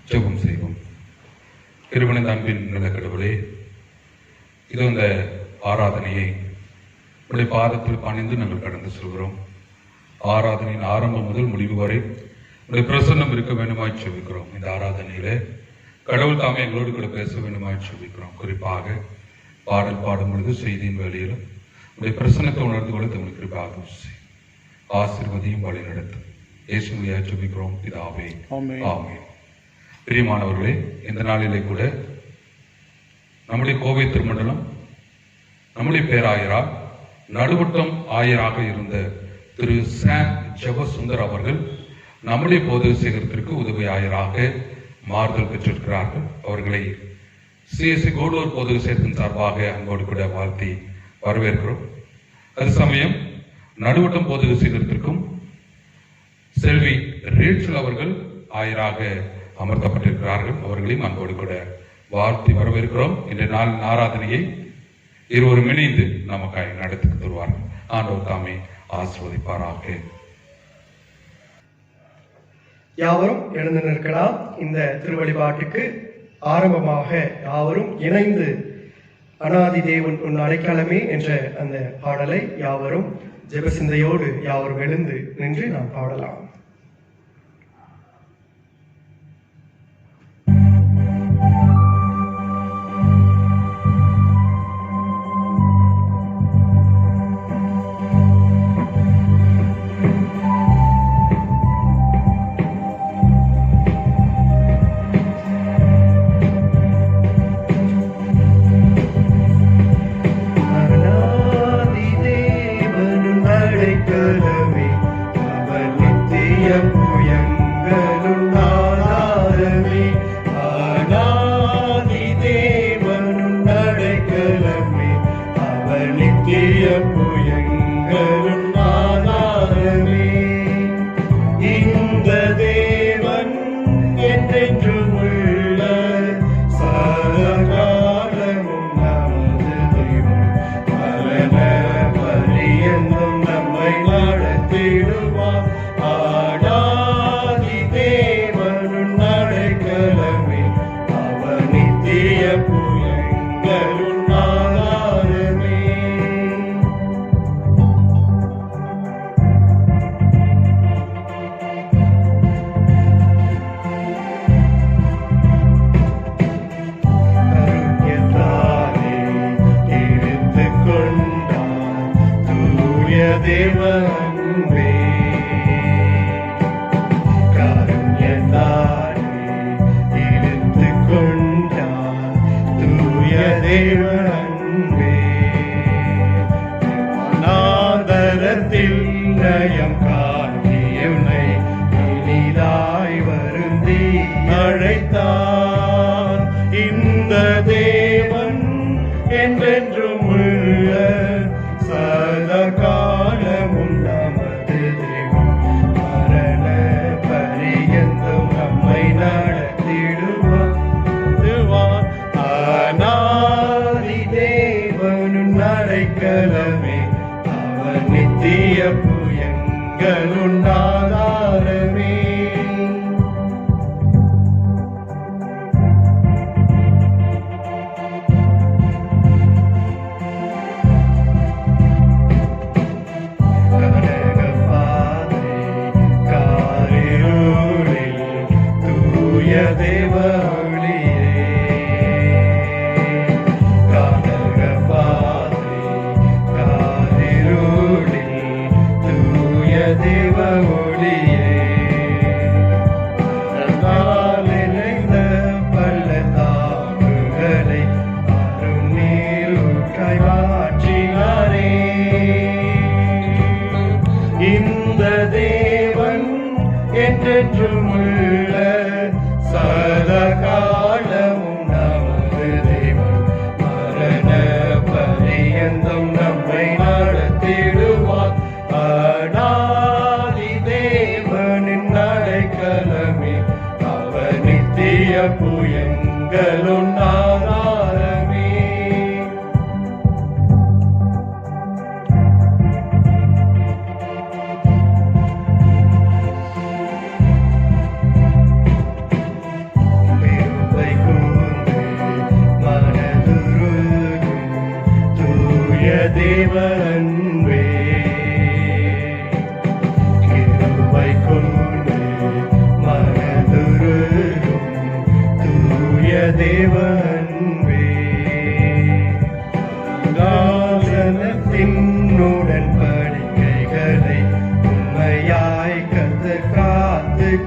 ஜெபம் செய்வோம். கிருபையின் அன்பின் நல்ல கடவுளே, இது இந்த ஆராதனையை உடைய பாதத்தில் பணிந்து நாங்கள் கடந்து செல்கிறோம். ஆராதனையின் ஆரம்பம் முதல் முடிவு வரை உடைய பிரசன்னம் இருக்க வேண்டுமாய் செபிக்கிறோம். இந்த ஆராதனையிலே கடவுள் தாமே எங்களோடு கூட பேச வேண்டுமாய் செபிக்கிறோம். குறிப்பாக பாடல் பாடும் பொழுது செய்தியின் வேலையிலும் உடைய பிரசன்னத்தை உணர்ந்து கொள்ள தமிழ் குறிப்பாக ஆசீர்வதியும் வழி நடத்தும். இயேசுவையா செபிக்கிறோம் பிதாவே, ஆமென். பிரியமானவர்களே, இந்த நாளிலே கூட நம்முடைய கோவை திருமண்டலம் நம்முடைய பேராயரால் நடுவட்டம் ஆயராக இருந்த திரு சாம் ஜெபசுந்தர் அவர்கள் நம்முடைய பொது சேகரத்திற்கு உதவி ஆயராக மாறுதல் பெற்றிருக்கிறார்கள். அவர்களை சிஎஸ்சி கோடூர் பொது சேகத்தின் சார்பாக அன்போடு கூட வாழ்த்தி வரவேற்கிறோம். அது சமயம் நடுவட்டம் பொது சேகரத்திற்கும் செல்வி ரேச்சல் அவர்கள் ஆயராக அமர்த்தப்பட்டிருக்கிறார்கள். அவர்களையும் அன்போடு கூட வாழ்த்தி வரவேற்கிறோம். இன்றைய நாள் ஆராதனையை இருவரும் இணைந்து நமக்காய் நடத்தி தருவார்கள். ஆண்டவர் தாமே ஆசீர்வதிப்பாராக. யாவரும் எழுந்து நிற்கலாம். இந்த திருவழிபாட்டுக்கு ஆரம்பமாக யாவரும் இணைந்து அனாதி தேவன் உன் அடைக்கலமே என்ற அந்த பாடலை யாவரும் ஜெபசிந்தையோடு யாவரும் எழுந்து நின்று நாம் பாடலாம்.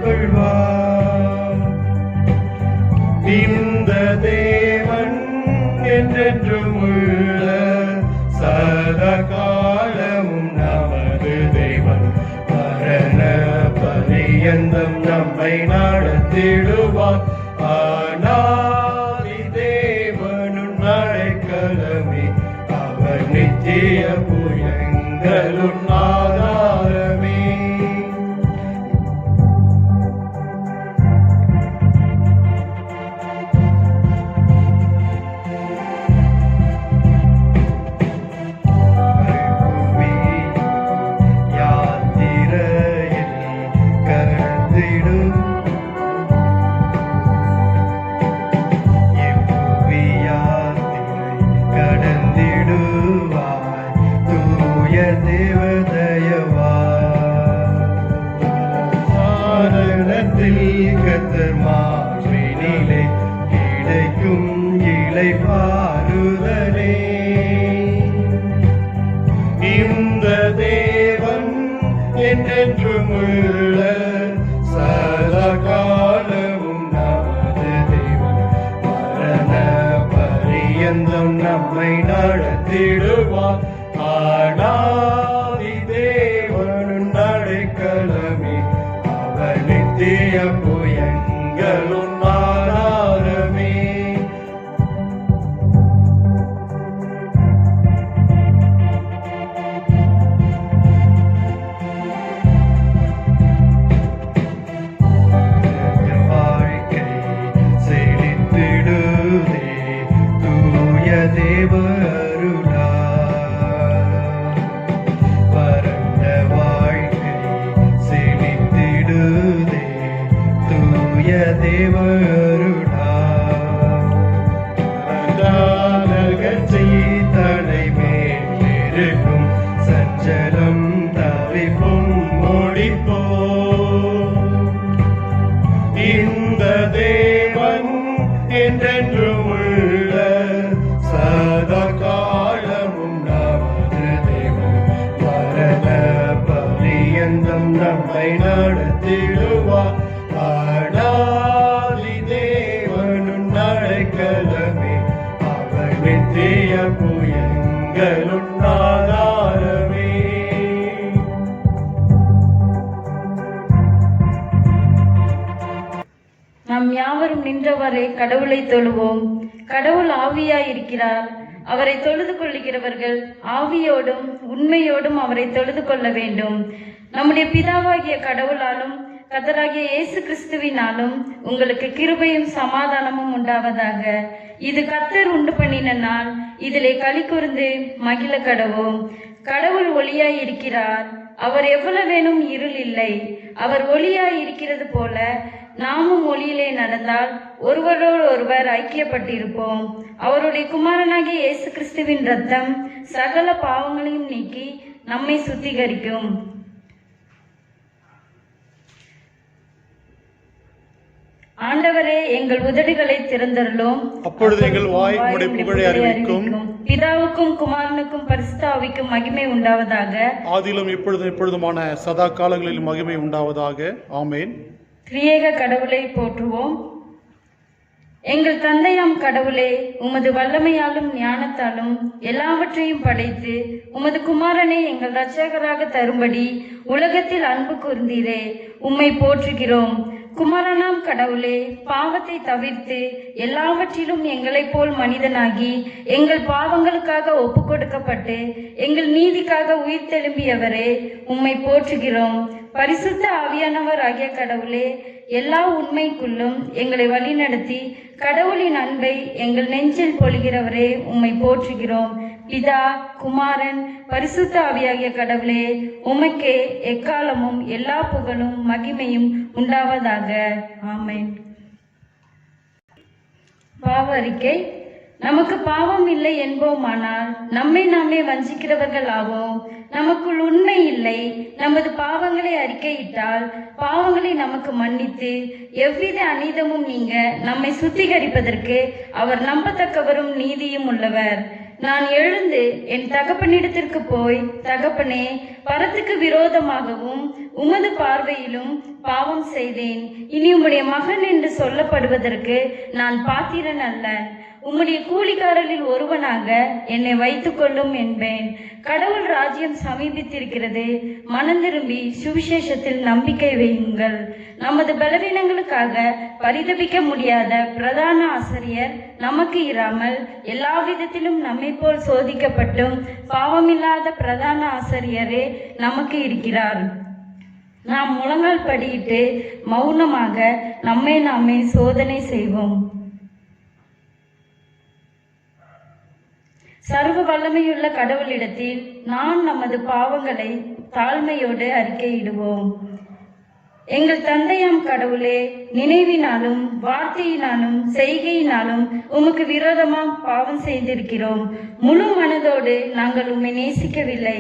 கொள்வார். இந்த தேவன் என்றென்றும் உள்ள சதா காலமும் நமது தேவன். மரண பரியந்தம் நம்மை நடத்திடுவார். ஆனாதி தேவனும் அடைக்கலமே, அவர் நித்திய புயங்களும் ஆதாரமே. கத்தர் மாற்றினிலே கிடைக்கும் இளைப்பாறுதலே. இந்த தேவன் என்றென்றும் உள்ள சதா காலமும் நமது தேவன். மரண பரியந்தம் நம்மை நடத்திடுவார். ஆனாதி தேவனும் அடைக்கலமே, அவர் நித்திய புயங்களும் ஆதாரமே. வாழ்க்கை செழித்திடுதே தூய தேவ அருளால். வறண்ட வாழ்க்கை செழித்திடுதே தூய தேவ அருளால். தடை மேலிருக்கும் சஞ்சலம் தவிப்பும் முடிப்போ. இந்த தேவன் என்றென்றும் உள்ள சதா காலமும் நமது தேவன். மரண பரியந்தம் நம்மை நடத்திடுவார். ஆனாதி தேவனும் அடைக்கலமே, அவர் நித்திய புயங்களும் ஆதாரமே. நாம் யாவரும் நின்றவரை கடவுளை தொழுவோம். கடவுள் ஆவியாய் இருக்கிறார். அவரை தொழுது கொள்ளுகிறவர்கள் ஆவியோடும் உண்மையோடும் அவரை தொழுது கொள்ள வேண்டும். நம்முடைய பிதாவாகிய கடவுளாலும் கர்த்தராகிய இயேசு கிறிஸ்துவினாலும் உங்களுக்கு கிருபையும் சமாதானமும் உண்டாவதாக. இது கர்த்தர் உண்டு பண்ணின நாள், இதிலே களி கூர்ந்து மகிழ கடவோம். கடவுள் ஒளியாய் இருக்கிறார். அவர் எவ்வளவேனும் இருள் இல்லை. அவர் ஒளியாய் இருக்கிறது போல நாமும் ஒளியிலே நடந்தால் ஒருவரோடு ஒருவர் ஐக்கியப்பட்டிருப்போம். அவருடைய குமாரனாகிய இயேசு கிறிஸ்துவின் இரத்தம் சகல பாவங்களையும் நீக்கி நம்மை சுத்திகரிக்கும். ஆண்டவரே, எங்கள் உதடுகளை திறந்தருளும். அப்பொழுது எங்கள் வாய் உம்முடைய புகழை அறிவிக்கும். பிதாவுக்கும் குமாரனுக்கும் பரிசுத்த ஆவிக்கும் மகிமை உண்டாவதாக. ஆதியிலும் இப்பொழுதும் எப்பொழுதுமான சதா காலங்களிலும் மகிமை உண்டாவதாக. ஆமேன். திரியேக கடவுளை போற்றுவோம். எங்கள் தந்தையாம் கடவுளே, உமது வல்லமையாலும் ஞானத்தாலும் எல்லாவற்றையும் படைத்து உமது குமாரனை எங்கள் இரட்சகராக தரும்படி உலகத்தில் அன்பு கூர்ந்தீரே, உம்மை போற்றுகிறோம். குமாரனாம் கடவுளே, பாவத்தை தவிர்த்து எல்லாவற்றிலும் எங்களைப் போல் மனிதனாகி எங்கள் பாவங்களுக்காக ஒப்பு கொடுக்கப்பட்டு எங்கள் நீதிக்காக உயிர் தெழும்பியவரே, உம்மை போற்றுகிறோம். பரிசுத்த ஆவியானவர் ஆகிய கடவுளே, எல்லா உண்மைக்குள்ளும் எங்களை வழிநடத்தி கடவுளின் அன்பை எங்கள் நெஞ்சில் பொழிகிறவரே, உம்மை போற்றுகிறோம். பிதா, குமாரன், பரிசுத்த ஆவியாகிய கடவுளே, உமக்கே எக்காலமும் எல்லா புகழும் மகிமையும் உண்டாவதாக. ஆமென். பாவ அறிக்கை. நமக்கு பாவம் இல்லை என்போமானால் நம்மை நாமே வஞ்சிக்கிறவர்கள் ஆவோம். நமக்குள் உண்மை இல்லை. நமது பாவங்களை அறிக்கையிட்டால் பாவங்களை நமக்கு மன்னித்து எவ்வித அநீதமும் நீங்க நம்மை சுத்திகரிப்பதற்கு அவர் நம்பத்தக்கவரும் நீதியும் உள்ளவர். நான் எழுந்து என் தகப்பனிடத்திற்கு போய், தகப்பனே, பரத்துக்கு விரோதமாகவும் உமது பார்வையிலும் பாவம் செய்தேன். இனி உம்முடைய மகன் என்று சொல்லப்படுவதற்கு நான் பாத்திரன் அல்ல. உம்முடைய கூலிக்காரரில் ஒருவனாக என்னை வைத்துக் கொள்ளும் என்பேன். கடவுள் ராஜ்யம் சமீபித்திருக்கிறது. மனம் திரும்பி சுவிசேஷத்தில் நம்பிக்கை வையுங்கள். நமது பலவீனங்களுக்காக பரிதபிக்க முடியாத பிரதான ஆசிரியர் நமக்கு இராமல் எல்லா விதத்திலும் நம்மை போல் சோதிக்கப்பட்டும் பாவமில்லாத பிரதான ஆசிரியரே நமக்கு இருக்கிறார். நாம் முழங்கால் படியிட்டு மௌனமாக நம்மை நாமே சோதனை செய்வோம். சர்வ வல்லமையுள்ள கடவுளிடத்தில் நாம் நமது பாவங்களை தாழ்மையோடு அறிக்கையிடுவோம். எங்கள் தந்தையாம் கடவுளே, நினைவினாலும் வார்த்தையினாலும் செய்கையினாலும் உமக்கு விரோதமாம் பாவம் செய்திருக்கிறோம். முழு மனதோடு நாங்கள் உம்மை நேசிக்கவில்லை.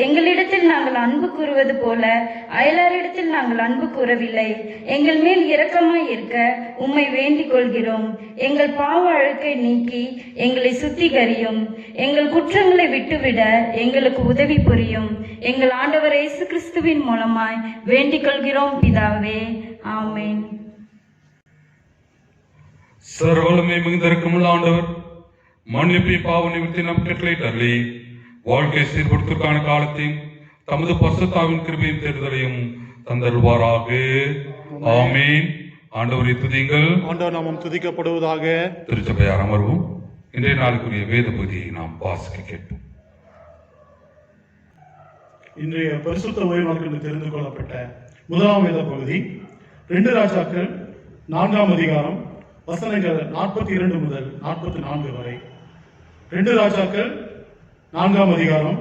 எங்களிடத்தில் நாங்கள் அன்பு கூறுவது போல அயலாரிடத்தில் நாங்கள் அன்பு கூறவில்லை. எங்கள் மேல் இரக்கமாய் இருக்க உம்மை வேண்டிக் கொள்கிறோம். எங்கள் பாவ அழுக்கை நீக்கி எங்களை சுத்திகரியும். எங்கள் குற்றங்களை விட்டுவிட எங்களுக்கு உதவி புரியும். எங்கள் ஆண்டவர் இயேசு கிறிஸ்துவின் மூலமாய் வேண்டிக் கொள்கிறோம் பிதாவே. ஆமென். சர்வவல்லமை மிகுந்திருக்கும் ஆண்டவர் மன்னிப்பை பாவ நிமித்தி நம் கட்டளையிட்டருளி வாழ்க்கை சீர்படுத்துவதற்கான காலத்தையும் தமது பரிசுத்தாவின் கிருபையும் தேர்தலையும் தந்தருவாராக. ஆமென். ஆண்டவரை துதியுங்கள். ஆண்டவர் நாமம் துதிக்கப்படுவதாக. திருச்சபையார் அமர்வும். இன்றைய நாளுக்குரிய வேத பகுதியை நாம் வாசிக்க கேட்போம். இன்றைய பரிசுத்த ஓய்வு நாட்களில் தெரிந்து கொள்ளப்பட்ட முதலாம் வேத பகுதி 2 ராஜாக்கள் 4ஆம் அதிகாரம் வசனங்கள் 42 முதல் 44 வரை. 2 ராஜாக்கள் 4ஆம் அதிகாரம்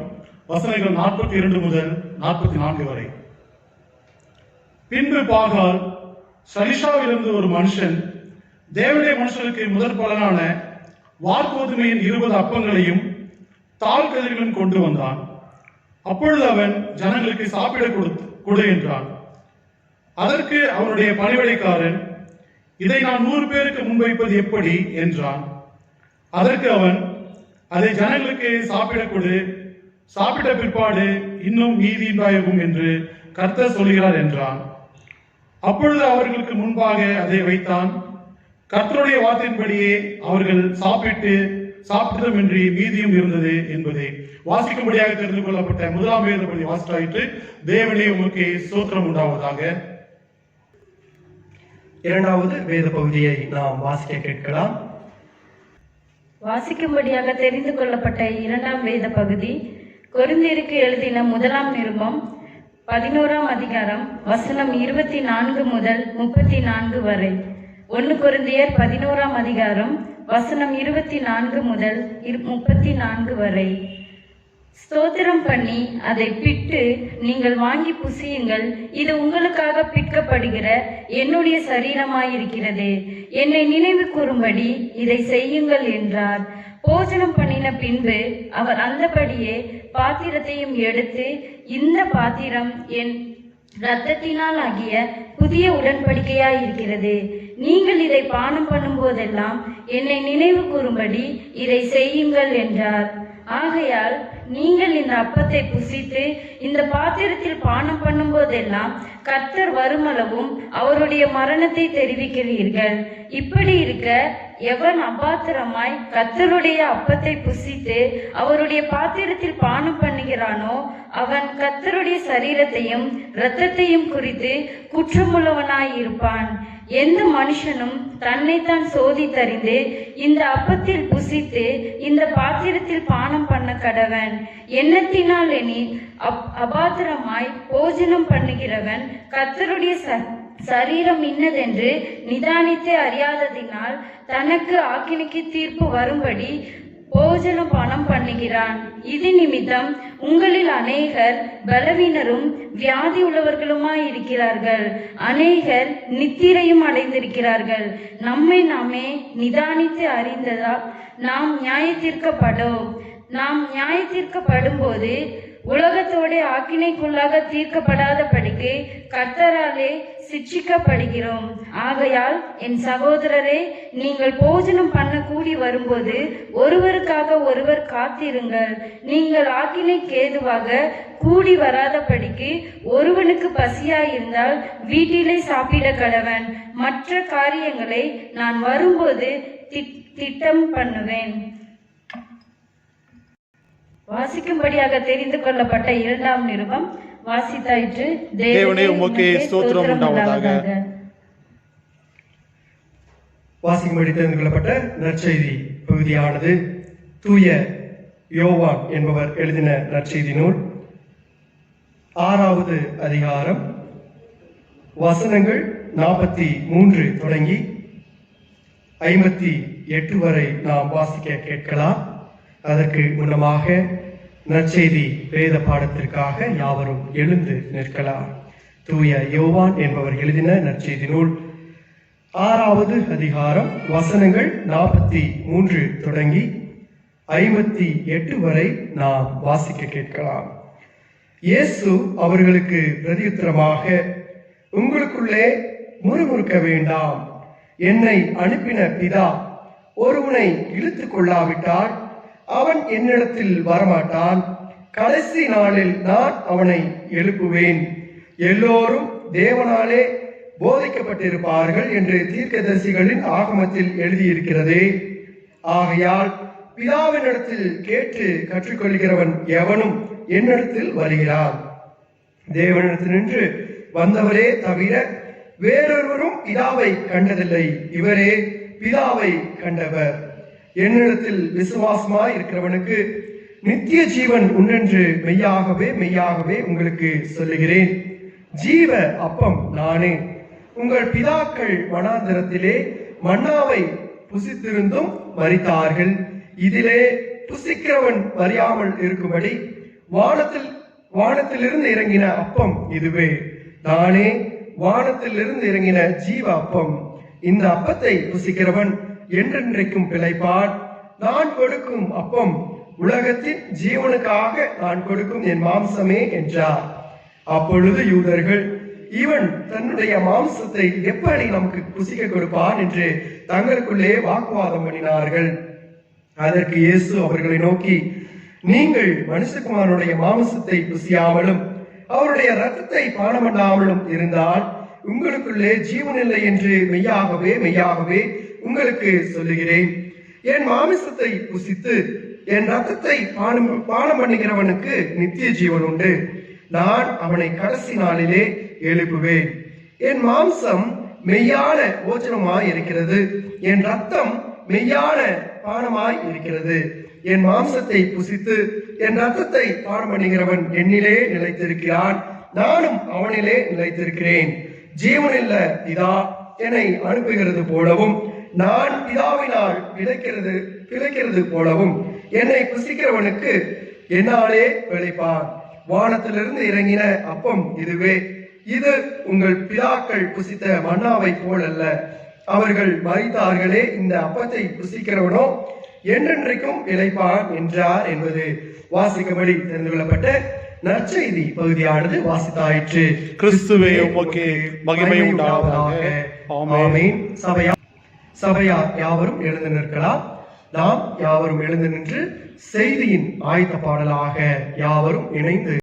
வசனங்கள் 42 முதல் 44 வரை. பின்பு பாகால் சலிஷாவிலிருந்து ஒரு மனுஷன் தேவனுடைய மனுஷனுக்கு முதற் பலனான வார்கோதுமையின் 20 அப்பங்களையும் தாழ் கதிர்களும் கொண்டு வந்தான். அப்பொழுது அவன் ஜனங்களுக்கு சாப்பிட கொடு என்றான். அதற்கு அவனுடைய பணிவிடைக்காரன், இதை நான் 100 பேருக்கு முன்வைப்பது எப்படி என்றான். அதற்கு அவன், அதை ஜனங்களுக்கு சாப்பிட கொடு, சாப்பிட்ட பிற்பாடு இன்னும் மீதியுண்டாகும் என்று கர்த்தர் சொல்கிறார் என்றான். அப்பொழுது அவர்களுக்கு முன்பாக அதை வைத்தான். கர்த்தருடைய வார்த்தையின்படியே அவர்கள் சாப்பிட்டதுமின்றி மீதியும் இருந்தது என்பதை வாசிக்கும்படியாக தெரிந்து கொள்ளப்பட்ட முதலாம் வேத பகுதி வாசித்தாயிற்று. தேவனே உமக்கு ஸ்தோத்திரம் உண்டாவதாக. இரண்டாவது வேத பகுதியை நாம் வாசிக்க கேட்கலாம். வாசிக்கும்படியாக தெரிந்து கொள்ளப்பட்ட 2ஆம் வேத பகுதி கொரிந்தியருக்கு எழுதின முதலாம் நிருபம் 11ஆம் அதிகாரம் வசனம் 24 முதல் 34 வரை. 1 கொரிந்தியர் 11ஆம் அதிகாரம் வசனம் 24 முதல் 34 வரை. ஸ்தோத்திரம் பண்ணி அதை பிட்டு நீங்கள் வாங்கி புசியுங்கள், இது உங்களுக்காக பிற்கப்படுகிற என்னுடைய சரீரமாயிருக்கிறது, என்னை நினைவு கூறும்படி இதை செய்யுங்கள் என்றார். போஜனம் பண்ணின பின்பு அவர் அந்தபடியே பாத்திரத்தையும் எடுத்து, இந்த பாத்திரம் என் இரத்தத்தினால் ஆகிய புதிய உடன்படிக்கையாயிருக்கிறது. நீங்கள் இதை பானம் பண்ணும் போதெல்லாம் என்னை நினைவு கூறும்படி இதை செய்யுங்கள் என்றார். ஆகையால் நீங்கள் இந்த அப்பத்தை புசித்து இந்த பாத்திரத்தில் பானம் பண்ணும் போதெல்லாம் கர்த்தர் வருமளவும் அவருடைய மரணத்தை தெரிவிக்கிறீர்கள். இப்படி இருக்க எவன் அபாத்திரமாய் கர்த்தருடைய அப்பத்தை புசித்து அவருடைய பாத்திரத்தில் பானம் பண்ணுகிறானோ அவன் கர்த்தருடைய சரீரத்தையும் இரத்தத்தையும் குறித்து குற்றமுள்ளவனாய் இருப்பான். எந்த மனுஷனும் தன்னைத்தான் சோதித்தறிந்து இந்த அப்பத்தில் புசித்து இந்த பாத்திரத்தில் பானம் பண்ண கடவன். எண்ணத்தினால் எனில் அபாத்திரமாய் போஜனம் பண்ணுகிறவன் கர்த்தருடைய சரீரம் இன்னதென்று நிதானித்து அறியாததினால் தனக்கு ஆக்கினைக்கு தீர்ப்பு வரும்படி போஜன பானம் பண்ணுகிறான். இது நிமித்தம் உங்களில் அநேகர் பலவீனரும் வியாதி உள்ளவர்களுமாய் இருக்கிறார்கள், அநேகர் நித்திரையும் அடைந்திருக்கிறார்கள். நம்மை நாமே நிதானித்து அறிந்ததால் நாம் நியாயத்தீர்க்கப்படும் போது உலகத்தோட ஆக்கினைக்குள்ளாக தீர்க்கப்படாத படிக்கு கர்த்தராலே சிட்சிக்கப்படுகிறோம். ஆகையால் என் சகோதரரே, நீங்கள் போஜனம் பண்ண கூடி வரும்போது ஒருவருக்காக ஒருவர் காத்திருங்கள். நீங்கள் ஆக்கினைக்கு ஏதுவாக கூடி வராத படிக்கு ஒருவனுக்கு பசியாயிருந்தால் வீட்டிலே சாப்பிட கடவன். மற்ற காரியங்களை நான் வரும்போது திட்டம் பண்ணுவேன். வாசிக்கும்படியாக தெரிந்து கொள்ளப்பட்ட 2ஆம் நிருபம் வாசித்தாயிற்று. தேவனே உமக்கே ஸ்தோத்திரம் உண்டாவதாக. வாசிக்கும்படி தெரிந்து கொள்ளப்பட்ட நற்செய்தி பகுதியானது தூய யோவான் என்பவர் எழுதின நற்செய்தி நூல் 6வது அதிகாரம் வசனங்கள் 43 தொடங்கி 58 வரை நாம் வாசிக்க கேட்கலாம். அதற்கு முன்னமாக நற்செய்தி வேத பாடத்திற்காக யாவரும் எழுந்து நிற்கலாம். தூய யோவான் என்பவர் எழுதின நற்செய்தி நூல் 6வது அதிகாரம் வசனங்கள் 43 தொடங்கி 58 வரை நாம் வாசிக்க கேட்கலாம். இயேசு அவர்களுக்கு பிரதியுத்தரமாக, உங்களுக்குள்ளே முறுமுறுக்க வேண்டாம். என்னை அனுப்பின பிதா ஒருவனை இழுத்து கொள்ளாவிட்டால் அவன் என்னிடத்தில் வரமாட்டான். கடைசி நாளில் நான் அவனை எழுப்புவேன். எல்லோரும் தேவனாலே போதிக்கப்பட்டிருப்பார்கள் என்று தீர்க்கதரிசிகளின் ஆகமத்தில் எழுதியிருக்கிறதே. ஆகையால் பிதாவினிடத்தில் கேட்டு கற்றுக்கொள்கிறவன் எவனும் என்னிடத்தில் வருகிறான். தேவனிடத்தினின்று வந்தவரே தவிர வேறொருவரும் பிதாவை கண்டதில்லை. இவரே பிதாவை கண்டவர். என்னிடத்தில் விசுவாசமாய் இருக்கிறவனுக்கு நித்திய ஜீவன் உண்டென்று மெய்யாகவே மெய்யாகவே உங்களுக்கு சொல்லுகிறேன். ஜீவ அப்பம் நானே. உங்கள் பிதாக்கள் வனாந்தரத்திலே மன்னாவை புசித்திருந்தும் மரித்தார்கள். இதிலே புசிக்கிறவன் மறியாமல் இருக்கும்படி வானத்திலிருந்து இறங்கின அப்பம் இதுவே. நானே வானத்திலிருந்து இறங்கின ஜீவ அப்பம். இந்த அப்பத்தை புசிக்கிறவன் என்றென்றைக்கும் பிழைப்பான். நான் கொடுக்கும் அப்பம் உலகத்தின் ஜீவனுக்காக நான் கொடுக்கும் என் மாம்சமே என்றார். அப்பொழுது யூதர்கள், இவன் தன்னுடைய மாம்சத்தை எப்படி நமக்கு புசிக்க கொடுப்பான் என்று தங்களுக்குள்ளே வாக்குவாதம் பண்ணினார்கள். அதற்கு இயேசு அவர்களை நோக்கி, நீங்கள் மனுஷகுமாரனுடைய மாம்சத்தை புசியாமலும் அவருடைய இரத்தத்தை பானம் பண்ணாமலும் இருந்தால் உங்களுக்குள்ளே ஜீவனில்லை என்று மெய்யாகவே மெய்யாகவே உங்களுக்கு சொல்லுகிறேன். என் மாமிசத்தை புசித்து என் ரத்தத்தை பானம் பண்ணுகிறவனுக்கு நித்திய ஜீவன் உண்டு. நான் அவனை கடைசி நாளிலே எழுப்புவேன். என் மாம்சம் மெய்யான போஜனமாய் இருக்கிறது, என் ரத்தம் மெய்யான பானமாய் இருக்கிறது. என் மாம்சத்தை புசித்து என் ரத்தத்தை பானம் பண்ணுகிறவன் என்னிலே நிலைத்திருக்கிறான், நானும் அவனிலே நிலைத்திருக்கிறேன். ஜீவனில்ல பிதா என்னை அனுப்புகிறது போலவும் நான் பிதாவினால் பிழைக்கிறது போலவும் என்னை புசிக்கிறவனுக்கு என்னாலே பிழைப்பான். வானத்திலிருந்து இறங்கின அப்பம் இதுவே. இது உங்கள் பிதாக்கள் புசித்த மன்னாவை போலல்ல. அவர்கள் மரித்தார்களே, இந்த அப்பத்தை புசிக்கிறவனோ என்றென்றைக்கும் பிழைப்பான் என்றார் என்பது வாசிக்கும்படி தெரிந்து கொள்ளப்பட்ட நற்செய்தி பகுதியானது வாசித்தாயிற்று. கிறிஸ்துவே உமக்கு மகிமை உண்டாவதாக. ஆமென். சபையார் யாவரும் எழுந்து நிற்கலாம். நாம் யாவரும் எழுந்து நின்று செய்தியின் ஆயத்த பாடலாக யாவரும் இணைந்து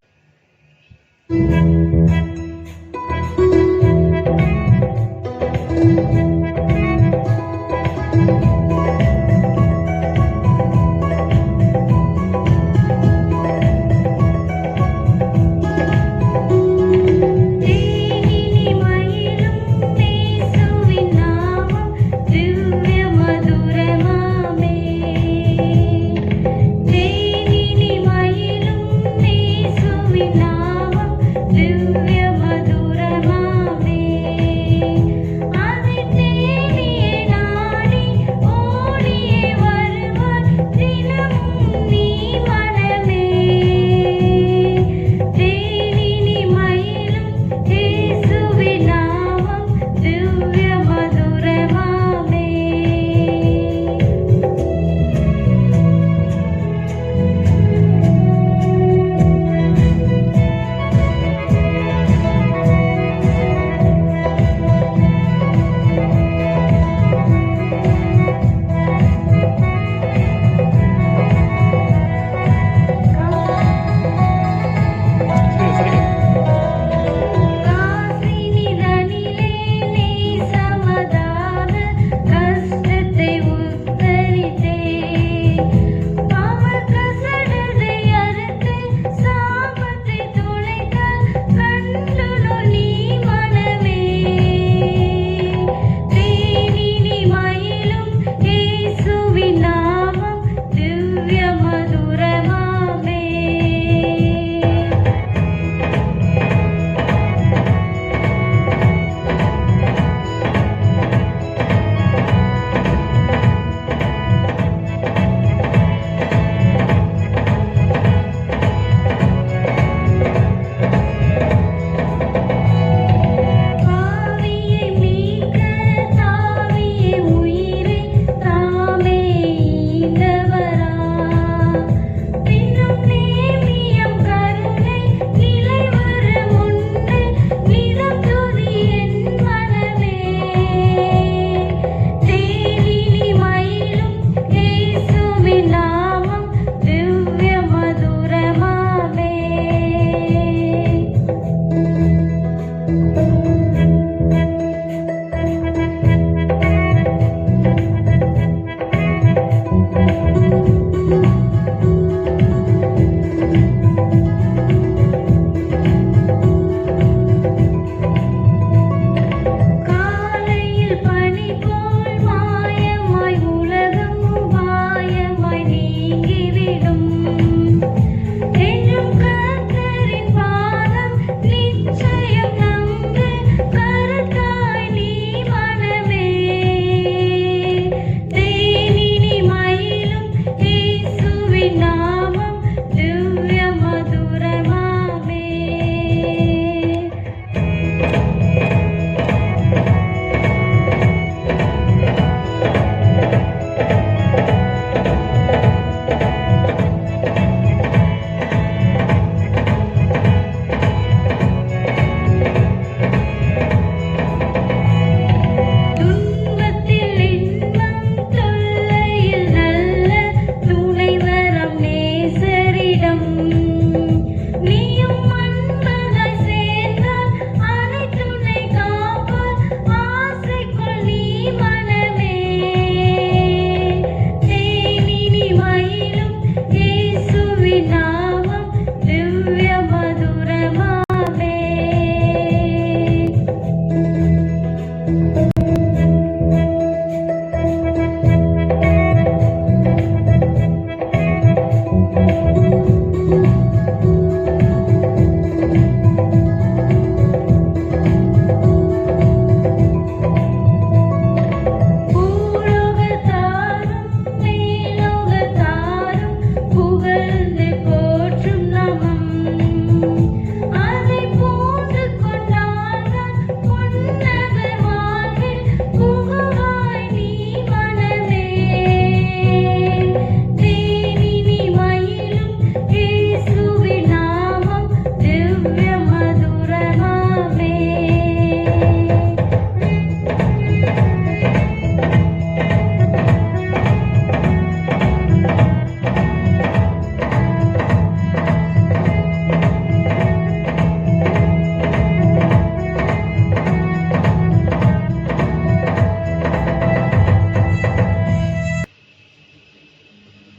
Blue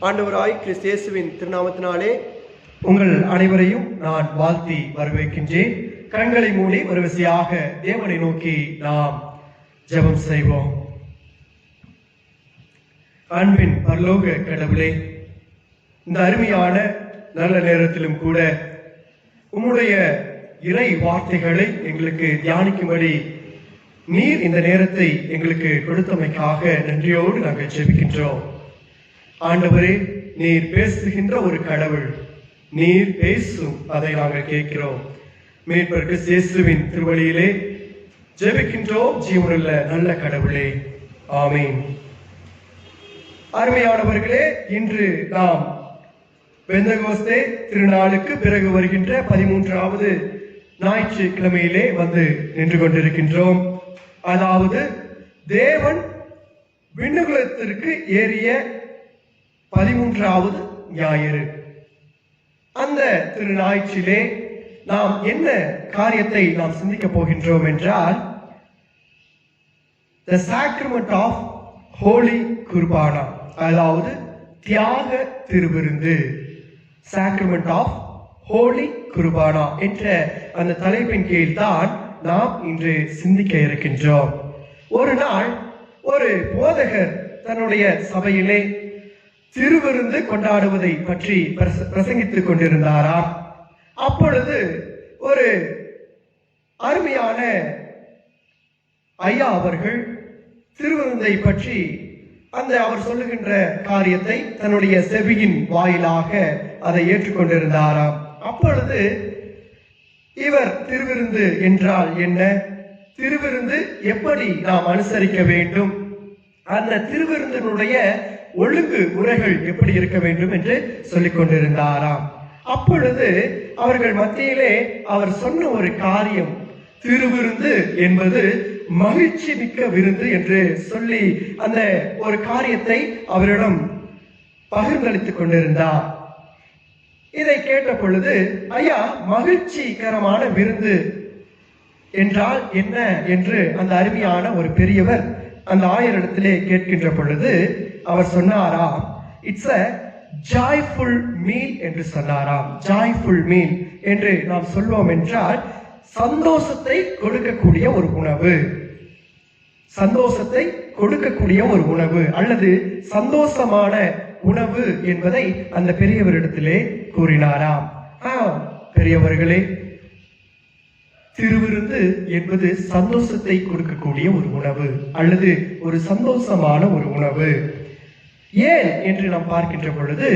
ஆண்டவராய் கிறிஸ்து இயேசுவின் திருநாமத்தினாலே உங்கள் அனைவரையும் நான் வாழ்த்தி வரவேற்கின்றேன். கண்களை மூடி வரிசையாக தேவனை நோக்கி நாம் ஜெபம் செய்வோம். அன்பின் பரலோக கடவுளே, இந்த அருமையான நல்ல நேரத்திலும் கூட உம்முடைய இறை வார்த்தைகளை எங்களுக்கு தியானிக்கும்படி நீர் இந்த நேரத்தை எங்களுக்கு கொடுத்தமைக்காக நன்றியோடு நாங்கள் ஜெபிக்கின்றோம். ஆண்டவரே, நீர் பேசுகின்ற ஒரு கடவுள், நீர் பேசும் அதை நாங்கள் கேட்கிறோம். மீட்பர் கிறிஸ்து இயேசுவின் திருவழியிலே ஜெபிக்கின்றோம் ஜீவனுள்ள நல்ல கடவுளே, ஆமீன். அருமையானவர்களே, இன்று நாம் பெந்தகோஸ்தே திருநாளுக்கு பிறகு வருகின்ற 13வது ஞாயிற்றுக்கிழமையிலே வந்து நின்று கொண்டிருக்கின்றோம். அதாவது தேவன் விண்ணுலகத்திற்கு ஏறிய 13வது ஞாயிறு. அந்த திருநாயிற்றிலே நாம் என்ன காரியத்தை நாம் சிந்திக்க போகின்றோம் என்றால், the sacrament of holy குர்பானா, அதாவது தியாக திருவிருந்து, sacrament of holy குர்பானா என்ற அந்த தலைப்பின் கீழ் தான் நாம் இன்று சிந்திக்க இருக்கின்றோம். ஒரு நாள் ஒரு போதகர் தன்னுடைய சபையிலே திருவிருந்து கொண்டாடுவதை பற்றி பிரசங்கித்துக் கொண்டிருந்தாராம். அப்பொழுது ஒரு அருமையான ஐயா அவர்கள் திருவிருந்தை பற்றி அவர் சொல்லுகின்ற காரியத்தை தன்னுடைய செவியின் வாயிலாக அதை ஏற்றுக்கொண்டிருந்தாராம். அப்பொழுது இவர் திருவிருந்து என்றால் என்ன, திருவிருந்து எப்படி நாம் அனுசரிக்க வேண்டும், அந்த திருவிருந்தினுடைய ஒழுங்கு முறைகள் எப்படி இருக்க வேண்டும் என்று சொல்லிக் கொண்டிருந்தாராம். அப்பொழுது அவர்கள் மத்தியிலே அவர் சொன்ன ஒரு காரியம், திருவிருந்து என்பது மகிழ்ச்சி மிக்க விருந்து என்று சொல்லி அந்த ஒரு காரியத்தை அவரிடம் பகிர்ந்தளித்துக் கொண்டிருந்தார். இதை கேட்ட பொழுது, ஐயா, மகிழ்ச்சிகரமான விருந்து என்றால் என்ன என்று அந்த அருமையான ஒரு பெரியவர் அந்த ஆயரிடத்திலே கேட்கின்ற பொழுது அவர் சொன்னாராம், இட்ஸ் a joyful meal என்று சொன்னாராம். joyful meal என்று நாம் சொல்வோம் என்றால் சந்தோஷத்தை கொடுக்கக்கூடிய ஒரு உணவு, சந்தோஷத்தை கொடுக்கக்கூடிய ஒரு உணவு அல்லது சந்தோஷமான உணவு என்பதை அந்த பெரியவரிடத்திலே கூறினாராம். பெரியவர்களே, திருவிருந்து என்பது சந்தோஷத்தை கொடுக்கக்கூடிய ஒரு உணவு அல்லது ஒரு சந்தோஷமான ஒரு உணவு. ஏன் என்று நாம் பார்க்கின்ற பொழுது,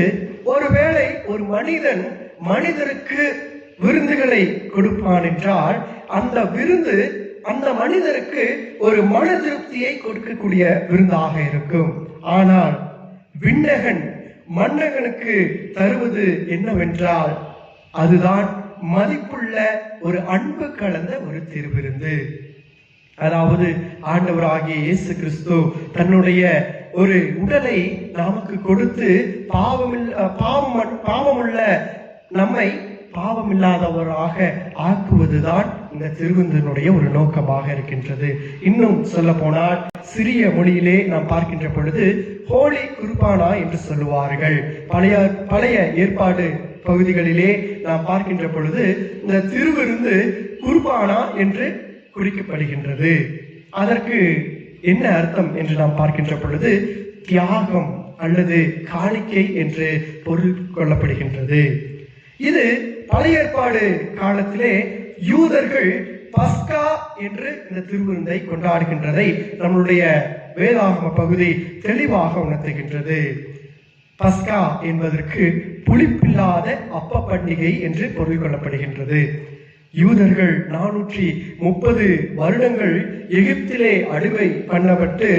ஒருவேளை ஒரு மனிதருக்கு விருந்துகளை கொடுப்பான் என்றால் அந்த விருந்து அந்த மனிதருக்கு ஒரு மன திருப்தியை கொடுக்கக்கூடிய விருந்தாக இருக்கும். ஆனால் விண்ணகன் மன்னகனுக்கு தருவது என்னவென்றால் அதுதான் மதிப்புள்ள ஒரு அன்பு கலந்த ஒரு திருவிருந்து. அதாவது ஆண்டவராகிய இயேசு கிறிஸ்து தன்னுடைய ஒரு உடலை நமக்கு கொடுத்து பாவமுள்ள நம்மை பாவமில்லாதவராக ஆக்குவதுதான் இந்த திருவிருந்தினுடைய ஒரு நோக்கமாக இருக்கின்றது. இன்னும் சொல்ல போனால் சிறிய மொழியிலே நாம் பார்க்கின்ற பொழுது ஹோலி குர்பானா என்று சொல்லுவார்கள். பழைய ஏற்பாடு பகுதிகளிலே நாம் பார்க்கின்ற பொழுது இந்த திருவிருந்து குர்பானா என்று குறிக்கப்படுகின்றது. அதற்கு என்ன அர்த்தம் என்று நாம் பார்க்கின்ற பொழுது தியாகம் அல்லது காணிக்கை என்று பொருள் கொள்ளப்படுகின்றது. இது பழைய ஏற்பாடு காலத்திலே யூதர்கள் பஸ்கா என்று இந்த திருவிருந்தை கொண்டாடுகின்றதை நம்முடைய வேதாகம பகுதி தெளிவாக உணர்த்துகின்றது. பஸ்கா என்பதற்கு புளிப்பில்லாத அப்ப பண்டிகை என்று பொருள் கொள்ளப்படுகின்றது. யூதர்கள் 430 வருடங்கள் எகிப்திலே அடிமை பண்ணப்பட்டு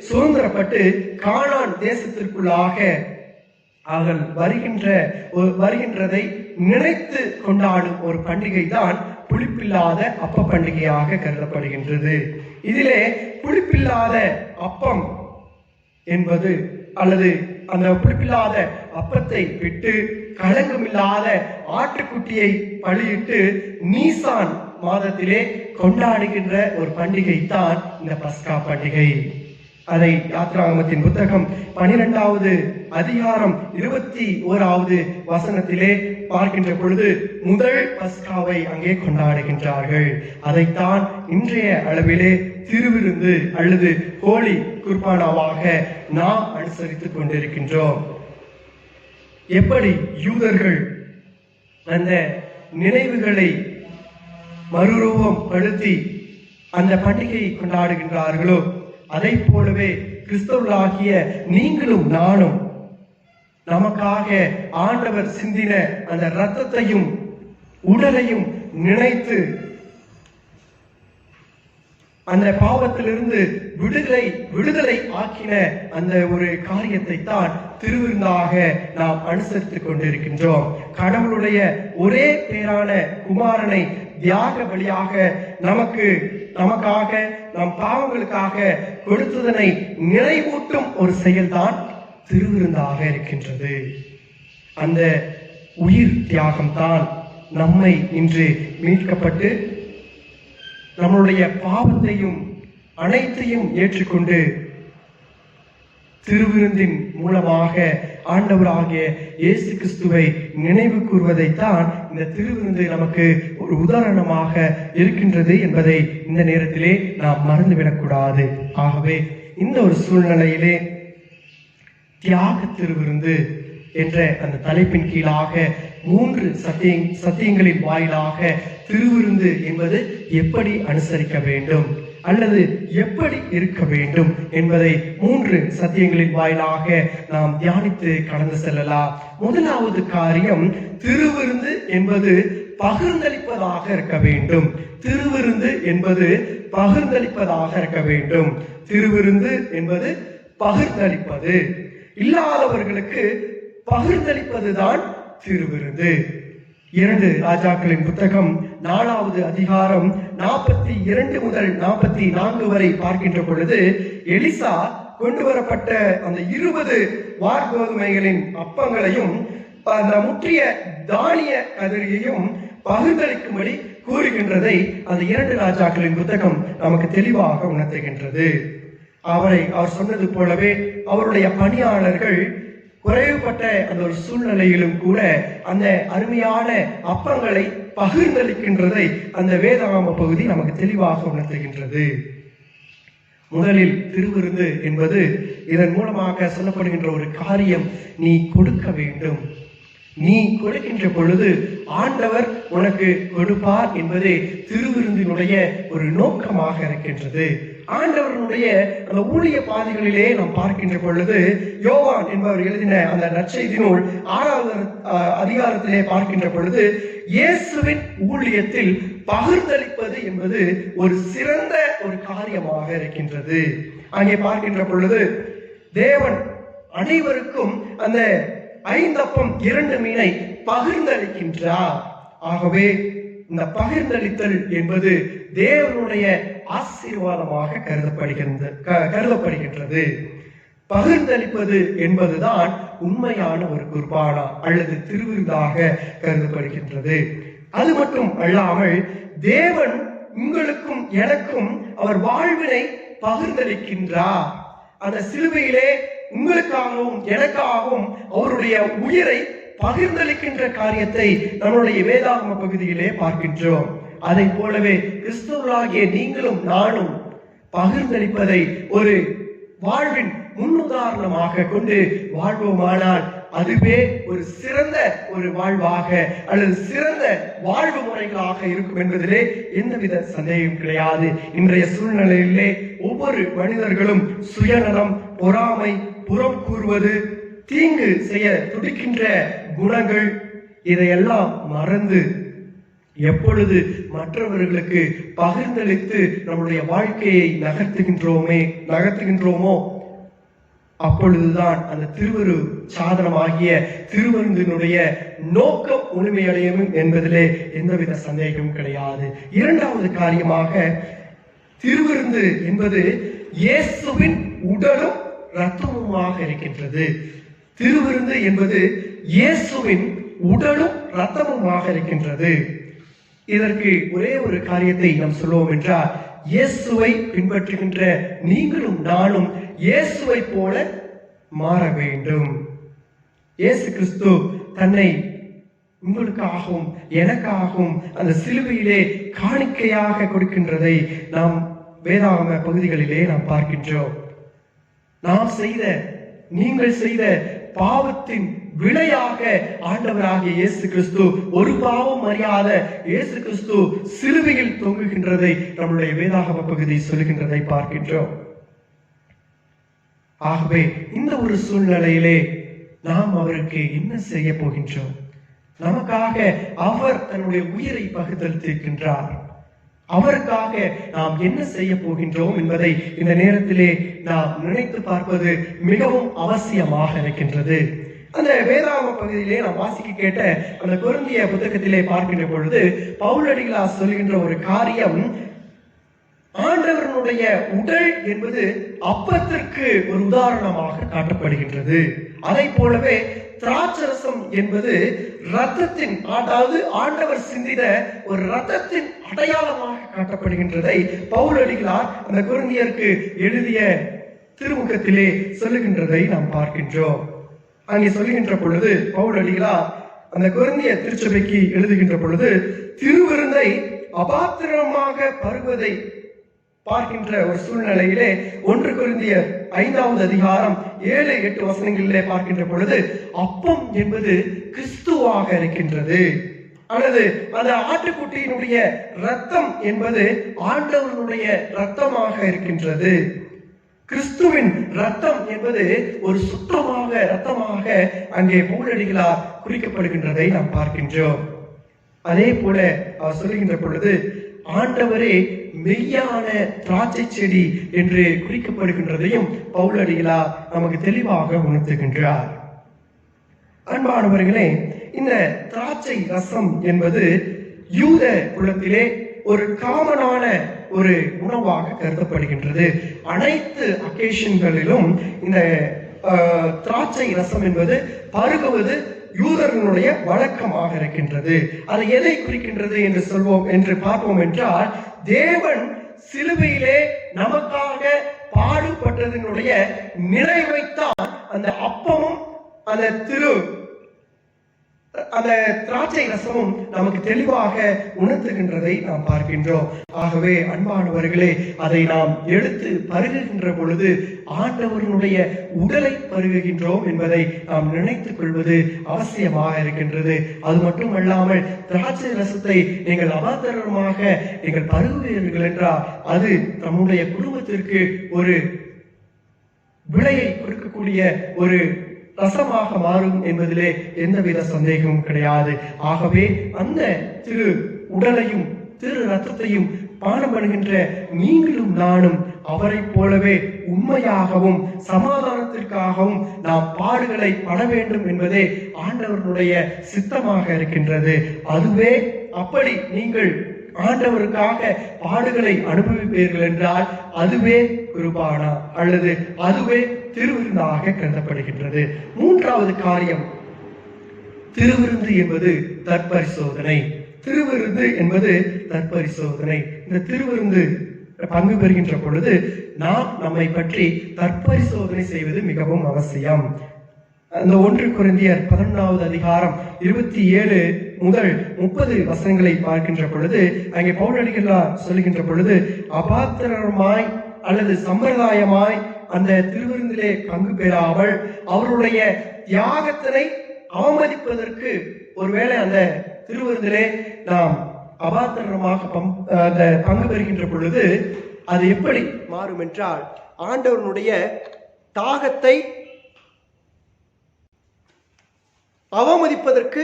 சுதந்திரப்பட்டு கானான் தேசத்திற்குள்ளாக அவர்கள் வருகின்றதை நினைத்து கொண்டாடும் ஒரு பண்டிகை தான் புளிப்பில்லாத அப்ப பண்டிகையாக கருதப்படுகின்றது. இதிலே புளிப்பில்லாத அப்பம் என்பது அல்லது அந்த புளிப்பில்லாத அப்பத்தை விட்டு களங்கமில்லாத ஆட்டுக்குட்டியை பலியிட்டு நீசான் மாதத்திலே கொண்டாடுகின்ற ஒரு பண்டிகை தான் இந்த பஸ்கா பண்டிகை. அதை யாத்ராகமத்தின் புத்தகம் 12வது அதிகாரம் 21வது வசனத்திலே பார்க்கின்ற பொழுது முதல் பஸ்காவை அங்கே கொண்டாடுகின்றார்கள். அதைத்தான் இன்றைய அளவிலே திருவிருந்து அல்லது ஹோலி குர்பானாவாக நாம் அனுசரித்துக் கொண்டிருக்கின்றோம். எப்படி யூதர்கள் அந்த நினைவுகளை மறுரூபம் படுத்தி அந்த பண்டிகையை கொண்டாடுகின்றார்களோ அதை போலவே கிறிஸ்தவர்களாகிய நீங்களும் நானும் நமக்காக ஆண்டவர் சிந்தின அந்த இரத்தத்தையும் உடலையும் நினைத்து அந்த பாவத்திலிருந்து விடுதலை ஆக்கின அந்த ஒரு காரியத்தை தான் திருவிருந்தாக நாம் அனுசரித்துக் கொண்டிருக்கின்றோம். கடவுளுடைய ஒரே பேரான குமாரனை தியாக பலியாக நமக்காக நம் பாவங்களுக்காக கொடுத்ததனை நிறைவூட்டும் ஒரு செயல்தான் திருவிருந்தாக இருக்கின்றது. அந்த உயிர் தியாகம் தான் நம்மை இன்று மீட்கப்பட்டு நம்மளுடைய பாவத்தையும் அனைத்தையும் ஏற்றுக்கொண்டு திருவிருந்தின் மூலமாக ஆண்டவராகிய இயேசு கிறிஸ்துவை நினைவு கூர்வதைத்தான் இந்த திருவிருந்து நமக்கு ஒரு உதாரணமாக இருக்கின்றது என்பதை இந்த நேரத்திலே நாம் மறந்துவிடக்கூடாது. ஆகவே இந்த ஒரு சூழ்நிலையிலே தியாக திருவிருந்து என்ற அந்த தலைப்பின் கீழாக 3 சத்தியங்களின் வாயிலாக திருவிருந்து என்பது எப்படி அனுசரிக்க வேண்டும் அல்லது எப்படி இருக்க வேண்டும் என்பதை 3 சத்தியங்களின் வாயிலாக நாம் தியானித்து கடந்து செல்லலாம். முதலாவது காரியம், திருவிருந்து என்பது பகிர்ந்தளிப்பதாக இருக்க வேண்டும். திருவிருந்து என்பது பகிர்ந்தளிப்பதாக இருக்க வேண்டும். திருவிருந்து என்பது பகிர்ந்தளிப்பது, இல்லாதவர்களுக்கு பகிர்ந்தளிப்பதுதான் திருவிருந்து. 2 ராஜாக்களின் புத்தகம் 4வது அதிகாரம் 42 முதல் 44 வரை பார்க்கின்ற பொழுது எலிசா கொண்டு வரப்பட்ட அந்த 20 வார்கோதுமைகளின் அப்பங்களையும் அந்த முற்றிய தானிய கதிரியையும் பகிர்ந்தளிக்கும்படி கூறுகின்றதை அந்த 2 ராஜாக்களின் புத்தகம் நமக்கு தெளிவாக உணர்த்துகின்றது. அவர் சொன்னது போலவே அவருடைய பணியாளர்கள் குறைவுபட்ட அந்த ஒரு சூழ்நிலையிலும் கூட அந்த அருமையான அப்பங்களை பகிர்ந்தளிக்கின்றதை அந்த வேதாகம பகுதி நமக்கு தெளிவாக உணர்த்துகின்றது. முதலில் திருவிருந்து என்பது இதன் மூலமாக சொல்லப்படுகின்ற ஒரு காரியம், நீ கொடுக்க வேண்டும். நீ கொடுக்கின்ற பொழுது ஆண்டவர் உனக்கு கொடுப்பார் என்பதே திருவிருந்தினுடைய ஒரு நோக்கமாக இருக்கின்றது. ஆண்டவருடைய அந்த ஊழிய பாதைகளிலே நாம் பார்க்கின்ற பொழுது யோவான் என்பவர் எழுதின அந்த நற்செய்தி நூல் 6வது அதிகாரத்திலே பார்க்கின்ற பொழுது இயேசுவின் ஊழியத்தில் பகிர்ந்தளிப்பது என்பது ஒரு சிறந்த ஒரு காரியமாக இருக்கின்றது. அங்கே பார்க்கின்ற பொழுது தேவன் அனைவருக்கும் அந்த 5 அப்பம் 2 மீனை பகிர்ந்தளிக்கின்றார். ஆகவே இந்த பகிர்ந்தளித்தல் என்பது தேவனுடைய ஆசீர்வாதமாக கருதப்படுகின்றது. பகிர்ந்தளிப்பது என்பதுதான் உண்மையான ஒரு குர்பானா அல்லது திருவிருந்தாக கருதப்படுகின்றது. அது மட்டும் அல்லாமல் தேவன் உங்களுக்கும் எனக்கும் அவர் வாழ்வினை பகிர்ந்தளிக்கின்றார். அந்த சிலுவையிலே உங்களுக்காகவும் எனக்காகவும் அவருடைய உயிரை பகிர்ந்தளிக்கின்ற காரியத்தை நம்முடைய வேதாகம பகுதியிலே பார்க்கின்றோம். அதை போலவே கிறிஸ்தவர்களாகிய நீங்களும் நானும் பகிர்ந்தளிப்பதை ஒரு வாழ்வின் முன்னுதாரணமாக கொண்டு வாழ்வோமானால் அதுவே ஒரு சிறந்த ஒரு வாழ்வாக அல்லது சிறந்த வாழ்வு முறைகளாக இருக்கும் என்பதிலே எந்தவித சந்தேகம் கிடையாது. இன்றைய சூழ்நிலையிலே ஒவ்வொரு மனிதர்களும் சுயநலம், பொறாமை, புறம் கூறுவது, தீங்கு செய்ய துடிக்கின்ற குணங்கள், இதையெல்லாம் மறந்து எப்பொழுது மற்றவர்களுக்கு பகிர்ந்தளித்து நம்முடைய வாழ்க்கையை நகர்த்துகின்றோமோ அப்பொழுதுதான் அந்த திருவரு சாதனமாகிய திருவிருந்தினுடைய நோக்கம் முழுமையடையும் என்பதிலே எந்தவித சந்தேகமும் கிடையாது. 2வது காரியமாக, திருவிருந்து என்பது இயேசுவின் உடலும் இரத்தமுமாக இருக்கின்றது. திருவிருந்து என்பது இயேசுவின் உடலும் இரத்தமுமாக இருக்கின்றது. இதற்கு ஒரே ஒரு காரியத்தை நாம் சொல்லுவோம் என்றால், இயேசுவை பின்பற்றுகின்ற நீங்களும் நானும் இயேசுவை போல மாற வேண்டும். இயேசு கிறிஸ்து தன்னை உங்களுக்காகவும் எனக்காகவும் அந்த சிலுவையிலே காணிக்கையாக கொடுக்கின்றதை நாம் வேதாகம பகுதிகளிலே நாம் பார்க்கின்றோம். நாம் செய்த, நீங்கள் செய்த பாவத்தின் விளையாக ஆண்டவராகிய இயேசு கிறிஸ்து, ஒரு பாவம் அறியாத இயேசு கிறிஸ்து சிலுவையில் தொங்குகின்றதை நம்முடைய வேதாகம பகுதி சொல்லுகின்றதை பார்க்கின்றோம். ஆகவே இந்த ஒரு சூழ்நிலையிலே நாம் அவருக்கு என்ன செய்ய போகின்றோம்? நமக்காக அவர் தன்னுடைய உயிரை பகிர்ந்தளித்திருக்கின்றார். அவருக்காக நாம் என்ன செய்ய போகின்றோம் என்பதை இந்த நேரத்திலே நாம் நினைத்து பார்ப்பது மிகவும் அவசியமாக இருக்கின்றது. அந்த வேதாகம பகுதியிலே நாம் வாசிக்க கேட்ட அந்த கொரிந்திய புத்தகத்திலே பார்க்கின்ற பொழுது பவுலடிகளார் சொல்கின்ற ஒரு காரியம், ஆண்டவருடைய உடல் என்பது அப்பத்திற்கு ஒரு உதாரணமாக காட்டப்படுகின்றது. அதை போலவே திராட்சரசம் என்பது இரத்தத்தின், அதாவது ஆண்டவர் சிந்தின ஒரு இரத்தத்தின் அடையாளமாக காட்டப்படுகின்றதை பவுலடிகளார் அந்த கொரிந்தியருக்கு எழுதிய திருமுகத்திலே சொல்லுகின்றதை நாம் பார்க்கின்றோம். அங்கே சொல்லுகின்ற பொழுது பவுலடிகளார் அந்த கொரிந்திய திருச்சபைக்கு எழுதுகின்ற பொழுது திருவிருந்தை அபாத்திரமாக பருவதை பார்க்கின்ற ஒரு சூழ்நிலையிலே 1 கொரிந்தியர் 5வது அதிகாரம் 7-8 வசனங்களிலே பார்க்கின்ற பொழுது அப்பம் என்பது கிறிஸ்துவாக இருக்கின்றது, அல்லது அந்த ஆட்டுக்குட்டியினுடைய இரத்தம் என்பது ஆண்டவருடைய இரத்தமாக இருக்கின்றது. கிறிஸ்துவின் இரத்தம் என்பது ஒரு சுத்தமாக இரத்தமாக அங்கே பவுலடிகளார் குறிக்கப்படுகின்றதை நாம் பார்க்கின்றோம். அதே போல அவர் சொல்லுகின்ற பொழுது ஆண்டவரே மெய்யான திராட்சை செடி என்று குறிக்கப்படுகின்றதையும் பவுலடிகளார் நமக்கு தெளிவாக உணர்த்துகின்றார். அன்பானவர்களே, இந்த திராட்சை ரசம் என்பது யூத குலத்திலே ஒரு காமனான ஒரு உணவாக கருதப்படுகின்றது. அனைத்து அக்கேஷன்களிலும் இந்த திராட்சை ரசம் என்பது பருகுவது யூதர்களுடைய வழக்கமாக இருக்கின்றது. அது எதை குறிக்கின்றது என்று சொல்வோம் என்று பார்ப்போம் என்றால், தேவன் சிலுவையிலே நமக்காக பாடுபட்டதனுடைய நிறைவைத்தான் அந்த அப்பமும் அந்த திராட்சை ரசமும் நமக்கு தெளிவாக உணர்த்துகின்றதை நாம் பார்க்கின்றோம். ஆகவே அன்பானவர்களே, அதை நாம் எடுத்து பருகுகின்ற பொழுது ஆண்டவருடைய உடலை பருகுகின்றோம் என்பதை நாம் நினைத்துக் கொள்வது அவசியமாக இருக்கின்றது. அது மட்டுமல்லாமல் திராட்சை ரசத்தை நீங்கள் அபாத்திரமாக நீங்கள் பருகுவீர்கள் என்றால் அது நம்முடைய குடும்பத்திற்கு ஒரு விலையை கொடுக்கக்கூடிய ஒரு ரசமாக மாறும் என்பதிலே எந்தவித சந்தேகமும் கிடையாது. ஆகவே அந்த திரு உடலையும் திரு ரத்தத்தையும் பானம் பண்ணுகின்ற நீங்களும் நானும் அவரை போலவே உண்மையாகவும் சமாதானத்திற்காகவும் நாம் பாடுகளை பட வேண்டும் என்பதே ஆண்டவருடைய சித்தமாக இருக்கின்றது. அதுவே அப்படி நீங்கள் ஆண்டவருக்காக பாடுகளை அனுபவிப்பீர்கள் என்றால் அதுவே குர்பானா அல்லது அதுவே திருவிருந்தாக கருதப்படுகின்றது. 3வது காரியம், திருவிருந்து என்பது தற்பரிசோதனை. திருவிருந்து என்பது தற்பரிசோதனை. இந்த திருவிருந்து பங்கு பெறுகின்ற பொழுது நாம் நம்மை பற்றி தற்பரிசோதனை செய்வது மிகவும் அவசியம். அந்த 1 கொரிந்தியர் 11வது அதிகாரம் 27 முதல் 30 வசனங்களை பார்க்கின்ற பொழுது அங்கே பவுலடிகளார் சொல்லுகின்ற பொழுது, அபாத்திரமாய் அல்லது சம்பிரதாயமாய் அந்த திருவிருந்திலே பங்கு பெறாமல் அவருடைய தியாகத்தினை அவமதிப்பதற்கு, ஒருவேளை அந்த திருவிருந்திலே நாம் அபாத்திரமாக அந்த பங்கு பெறுகின்ற பொழுது அது எப்படி மாறும் என்றால், ஆண்டவனுடைய தாகத்தை அவமதிப்பதற்கு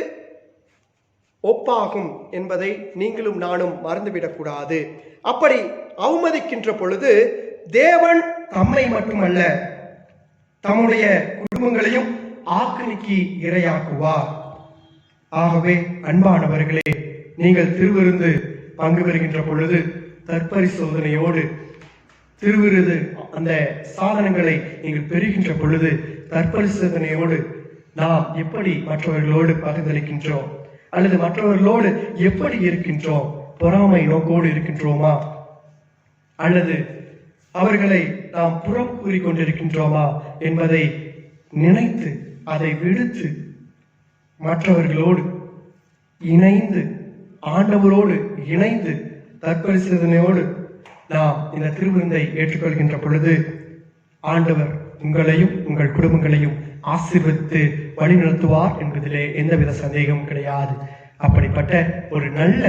ஒப்பாகும் என்பதை நீங்களும் நானும் மறந்துவிடக்கூடாது. அப்படி அவமதிக்கின்ற பொழுது தேவன் தம்மை மட்டுமல்ல தம்முடைய குடும்பங்களையும் ஆக்கினைக்கு இரையாக்குவார். ஆகவே அன்பானவர்களே, நீங்கள் திருவிருந்து பங்கு பெறுகின்ற பொழுது தற்பரிசோதனையோடு திருவிருந்து அந்த சாதனங்களை நீங்கள் பெறுகின்ற பொழுது தற்பரிசோதனையோடு நாம் எப்படி மற்றவர்களோடு பகிர்ந்தளிக்கின்றோம் அல்லது மற்றவர்களோடு எப்படி இருக்கின்றோம்? பொறாமை நோக்கோடு இருக்கின்றோமா? அல்லது அவர்களை நாம் புறம் கூறி கொண்டிருக்கின்றோமா என்பதை நினைத்து அதை விடுத்து மற்றவர்களோடு இணைந்து ஆண்டவரோடு இணைந்து தற்பரிசோதனையோடு நாம் இந்த திருவிருந்தை ஏற்றுக்கொள்கின்ற பொழுது ஆண்டவர் உங்களையும் உங்கள் குடும்பங்களையும் ஆசீர்வதித்து வழிநடத்துவார் என்பதிலே எந்தவித சந்தேகமும் கிடையாது. அப்படிப்பட்ட ஒரு நல்ல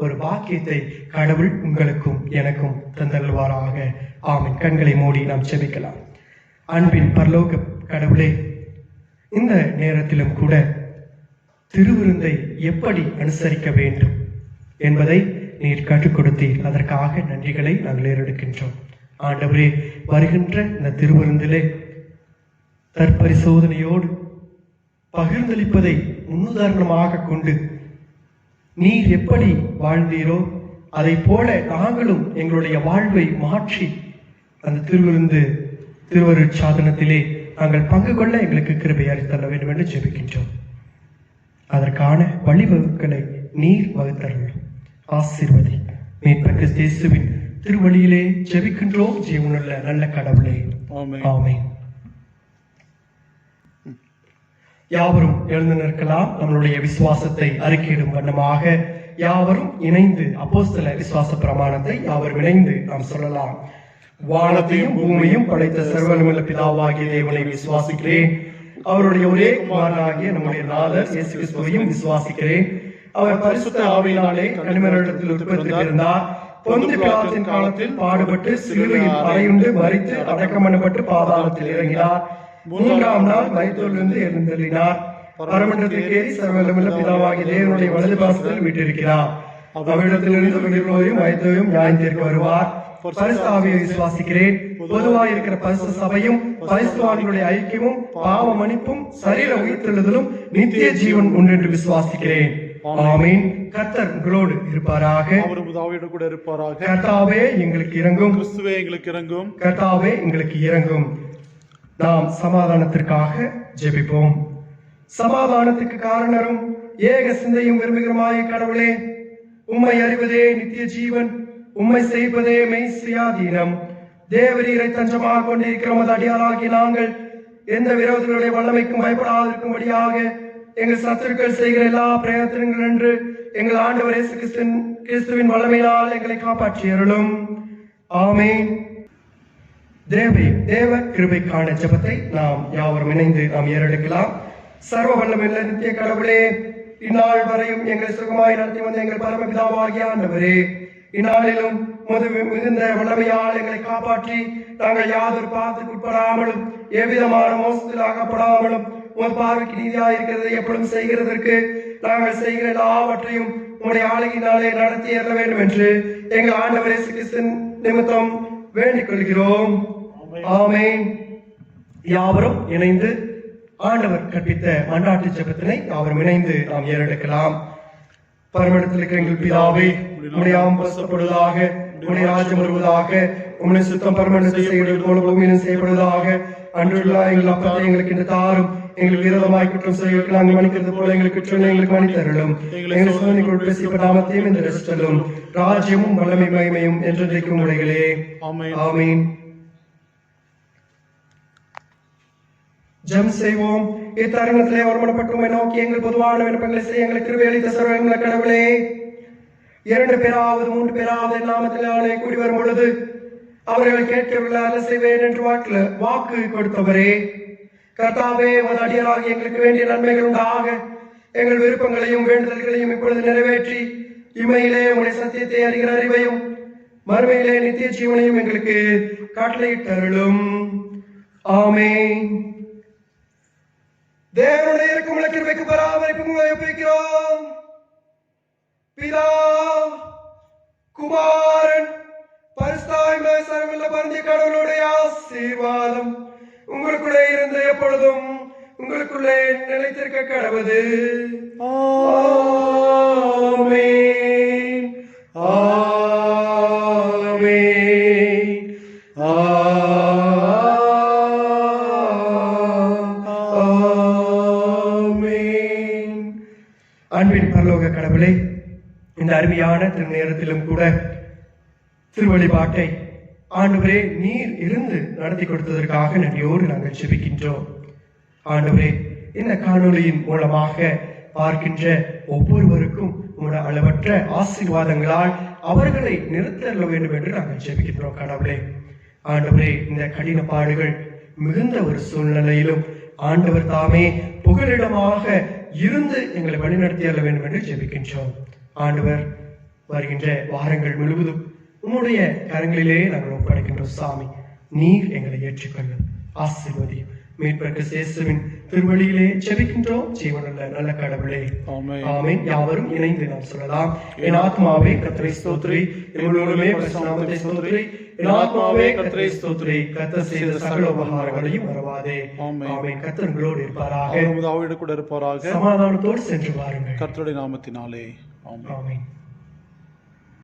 ஒரு பாக்கியத்தை கடவுள் உங்களுக்கும் எனக்கும் தந்தருள்வாராக. ஆமென். கண்களை மூடி நாம் செபிக்கலாம். அன்பின் பரலோக கடவுளே, இந்த நேரத்திலும் கூட திருவிருந்தை எப்படி அனுசரிக்க வேண்டும் என்பதை நீர் கற்றுக் கொடுத்தீர். அதற்காக நன்றிகளை நாங்கள் ஏறெடுக்கின்றோம். ஆண்டவரே, வருகின்ற இந்த திருவிருந்திலே தற்பரிசோதனையோடு பகிர்ந்தளிப்பதை முன்னுதாரணமாக கொண்டு நீர் எப்படி வாழ்ந்தீரோ அதை போல நாங்களும் எங்களுடைய வாழ்வை மாற்றி அந்த திருவருட் சாதனத்திலே நாங்கள் பங்கு கொள்ள எங்களுக்கு கிருபை அளித்தள்ள வேண்டும் என்று ஜெபிக்கின்றோம். அதற்கான வழிவகுக்களை நீர் வகுத்தருளும். ஆசீர்வதி. மீட்பர் கிறிஸ்து இயேசுவின் திருவழியிலே ஜெபிக்கின்றோம் ஜீவனுள்ள நல்ல கடவுளே. ஆமென். யாவரும் எழுந்து நிற்கலாம். நம்மளுடைய விசுவாசத்தை அறிக்கையிடும் வண்ணமாக யாவரும் இணைந்து அப்போஸ்தல விசுவாச பிரமாணத்தை யாவரும் இணைந்து நாம் சொல்லலாம். வானத்தையும் பூமியையும் படைத்த சர்வவல்லமையுள்ள பிதாவாகிய தேவனை விசுவாசிக்கிறேன். அவருடைய ஒரே குமாரனாகிய நம்முடைய நாதர் இயேசு கிறிஸ்துவையும் விசுவாசிக்கிறேன். அவர் பரிசுத்த ஆவியினாலே கன்னிமரிடத்தில் உற்பத்தியிருந்தார். பொந்து பிலாத்தின் காலத்தில் பாடுபட்டு சிலுவையில் அறையுண்டு மரித்து அடக்கம் பண்ணப்பட்டு பாதாளத்தில் இறங்கினார். மூன்றாம் நாள் மரித்தோரிலிருந்து எழுந்தருளினார். பரமண்டலத்தில் ஏறி சர்வவல்லமையுள்ள பிதாவாகிய தேவனுடைய வலது பாசத்தில் வீட்டிருக்கிறார். அவரிடத்திலிருந்து உயிரோரையும் மரித்தோரையும் நியாயம் தீர்க்க வருவார். பரிசுத்த ஆவியை விசுவாசிக்கிறேன். பொதுவாக இருக்கிற பரிசுத்த சபையும் பரிசுத்தவான்களுடைய ஐக்கியமும் பாவ மன்னிப்பும் சரீர உயிர்த்தெழுதலும் நித்திய ஜீவன் உண்டு என்று விசுவாசிக்கிறேன். ஆமென். கர்த்தர் உங்களோடு இருப்பாராக. கூட இருப்பாராக. கர்த்தாவே எங்களுக்கு இறங்கும். கிறிஸ்துவே எங்களுக்கு இறங்கும். கர்த்தாவே எங்களுக்கு இறங்கும். நாம் சமாதானத்திற்காக ஜெபிப்போம். சமாதானத்துக்கு காரணரும் ஏக சிந்தையும் விரும்புகிறமாய கடவுளே, உம்மை அறிவதே நித்திய ஜீவன், உம்மை செய்வதே மெய் சுயாதீனம். தேவரீரை தஞ்சமாக கொண்டிருக்கிற உமது அடியாராகிய நாங்கள் எந்த விரோதிகளுடைய வல்லமைக்கும் பயப்படாதிருக்கும்படியாக எங்கள் சத்துருக்கள் செய்கிற எல்லா பிரயத்தனங்கள் என்று எங்கள் ஆண்டவர் இயேசு கிறிஸ்துவின் வல்லமையினால் எங்களை காப்பாற்றியருளும். ஆமென். தேவ கிருபைக்கான ஜெபத்தை நாம் யாவரும் இணைந்து நாம் ஏறெடுக்கலாம். சர்வ வல்லமையுள்ள நித்திய கடவுளே, இந்நாள் வரையும் எங்களை சுகமாய் நடத்தி வந்த எங்கள் பரமபிதாவாகிய ஆண்டவரே, இந்நாளிலும் மிகுந்த வல்லமையால் எங்களை காப்பாற்றி நாங்கள் யாதொரு பாவத்துக்கு உட்படாமலும் எவ்விதமான மோசத்தில் ஆகப்படாமலும் உமது பார்வைக்கு நீதியாக இருக்கிறதை எப்பொழுதும் செய்கிறதற்கு நாங்கள் செய்கிற எல்லாவற்றையும் உம்முடைய ஆளுகையினாலே நடத்தி ஏற வேண்டும் என்று எங்கள் ஆண்டவர் இயேசு கிறிஸ்து நிமித்தம் வேண்டிக் கொள்கிறோம். ஆமென். யாவரும் இணைந்து ஆண்டவர் கற்பித்த மன்றாட்டு ஜெபத்தினை யாவரும் இணைந்து நாம் ஏறெடுக்கலாம். பரமண்டலத்தில் இருக்கிற எங்கள் பிதாவே, உம்முடைய நாமம் பரிசுத்தப்படுவதாக, உம்முடைய ராஜ்யம் வருவதாக, உம்முடைய சுத்தம் பரமண்டலத்தில் செய்வது போல பூமியிலும் செய்யப்படுவதாக. அன்றுள்ள எங்கள் அப்பத்தை எங்களுக்கு இன்று தாரும். எங்களுக்கு விரோதமாய் குற்றம் செய்வதற்கு நாங்கள் மன்னிக்கிறது போல எங்களுக்கு குற்றம் எங்களுக்கு மன்னித்தருளும். எங்கள் சோதனைக்குள் பேசிய நாமத்தையும் இந்த ரசித்தலும் ராஜ்யமும் வல்லமை மகிமையும் என்றென்றைக்கும் உடைகளே. ஆமென். ஜெபம் செய்வோம். இத்தருணத்திலே ஒருமனப்பட்டு உம்மை நோக்கி எங்கள் பொதுவான விண்ணப்பங்களை செய்ய எங்களுக்கு கிருபை அளித்த சர்வ கடவுளே, 2 பேராவது 3 பேராவது நாமத்தினாலே கூடி வரும் பொழுது அவர்கள் கேட்கவில்லை அல்ல செய்வேன் என்று வாக்கு கொடுத்தவரே, கர்த்தாவே, உமது அடியாராகிய எங்களுக்கு வேண்டிய நன்மைகள் உண்டாக எங்கள் விருப்பங்களையும் வேண்டுதல்களையும் இப்பொழுது நிறைவேற்றி இம்மையிலே உம்முடைய சத்தியத்தை அறிகிற அறிவையும் மறுமையிலே நித்திய ஜீவனையும் எங்களுக்கு கட்டளையிட்டருளும். ஆமென். தேவனுடைய இருக்கும் கிருபைக்கு பராமரிப்பு ஒப்புவிக்கிறோம். பிதா, குமாரன், பரிசுத்தாவியானவர் சர்வவல்ல பரந்த கடவுளுடைய ஆசீர்வாதம் உங்களுக்குள்ளே இருந்து எப்பொழுதும் உங்களுக்குள்ளே நிலைத்திருக்க கடவுது. ஆமென். ஆமென். ஆமென். அன்பின் பரலோக கடவுளே, இந்த அருமையான திருநேரத்திலும் கூட திருவழிபாட்டை ஆண்டவரே நீர் இருந்து நடத்தி கொடுத்ததற்காக நன்றியோடு நாங்கள் ஜெபிக்கின்றோம். ஆண்டவரே இந்த காணொளியின் மூலமாக பார்க்கின்ற ஒவ்வொருவருக்கும் உங்களுடைய அளவற்ற ஆசீர்வாதங்களால் அவர்களை நிறுத்தள்ள வேண்டும் என்று நாங்கள் ஜெபிக்கின்றோம் கடவுளே. ஆண்டவரே இந்த கடின பாடுகள் மிகுந்த ஒரு சூழ்நிலையிலும் ஆண்டவர் தாமே புகலிடமாக இருந்து எங்களை வழிநடத்தி அள்ள வேண்டும் என்று ஜெபிக்கின்றோம். ஆண்டவர் வருகின்ற வாரங்கள் முழுவதும் உன்னுடைய கரங்களிலே நாங்கள் ஒப்படைக்கின்றோம். சாமி நீர் எங்களை ஏற்றுக்கொள்ளும், ஆசீர்வதியும். மீட்பர் இயேசுவின் திருவழியிலே ஜெபிக்கின்றோம் ஜீவனுள்ள நல்ல கடவுளே, ஆமென். யாவரும் இணைந்து நாம் சொல்லலாம். என் ஆத்மாவே கர்த்தரை ஸ்தோத்திரி, என் முழுவதுமே பரிசுத்த நாமத்தை ஸ்தோத்திரி. என் ஆத்மாவே கர்த்தரை ஸ்தோத்திரி, கர்த்தர் செய்த சகல உபகாரங்களையும் மறவாதே. ஆமென். கர்த்தர் உங்களோடு இருப்பாராக, கூட இருப்பாராக. சமாதானத்தோடு சென்று வாருங்கள். கர்த்தருடைய நாமத்தினாலே ஆமென். ஆமென்.